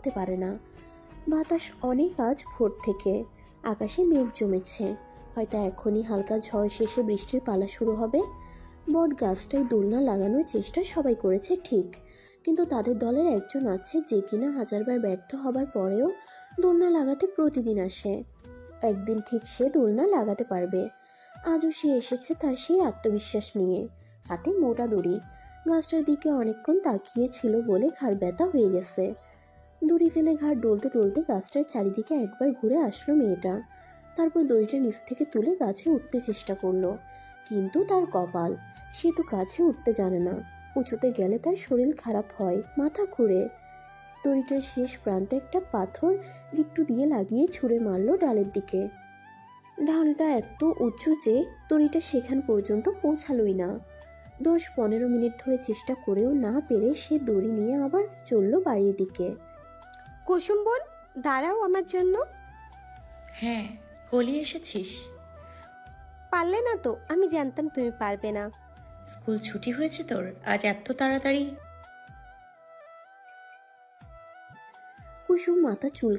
উঠতে পারে না। বাতাস অনেক আজ ভোর থেকে, আকাশে মেঘ জমেছে, হয়তো এখনই হালকা ঝড় শেষে বৃষ্টির পালা শুরু হবে। বট গাছটায় দোলনা লাগানোর চেষ্টা সবাই করেছে ঠিক, কিন্তু তাদের দলের একজন আছে যে কিনা হাজারবার ব্যর্থ হবার পরেও দোলনা লাগাতে প্রতিদিন আসে। একদিন ঠিক সে দোলনা লাগাতে পারবে। আজও সে এসেছে তার সেই আত্মবিশ্বাস নিয়ে, হাতে মোটা দড়ি। গাছটার দিকে অনেকক্ষণ তাকিয়েছিল বলে ঘাড় ব্যথা হয়ে গেছে। দড়ি ফেলে ঘাড় ডলতে ডলতে গাছটার চারিদিকে একবার ঘুরে আসলো মেয়েটা। তারপর দড়িটা নিচ থেকে তুলে গাছে উঠতে চেষ্টা করলো, কিন্তু তার কপাল, সে তো গাছে উঠতে জানে না। উঁচুতে গেলে তার শরীর খারাপ হয়, মাথা ঘুরে। দড়িটার শেষ প্রান্তে একটা পাথর গিট্টু দিয়ে লাগিয়ে ছুঁড়ে মারলো ডালের দিকে। ডালটা এত উঁচু যে দড়িটা সেখান পর্যন্ত পৌঁছালোই না। 10-15 মিনিট ধরে চেষ্টা করেও না পেরে সে দড়ি নিয়ে আবার চলল বাড়ির দিকে। কুসুম বোন, দাঁড়াও আমার জন্য। হ্যাঁ, কলি এসেছিস? পারলে না তো, আমি জানতাম তুমি পারবে না। স্কুল ছুটি হয়েছে তোর আজ এত তাড়াতাড়ি? কুসুম মাথা চুল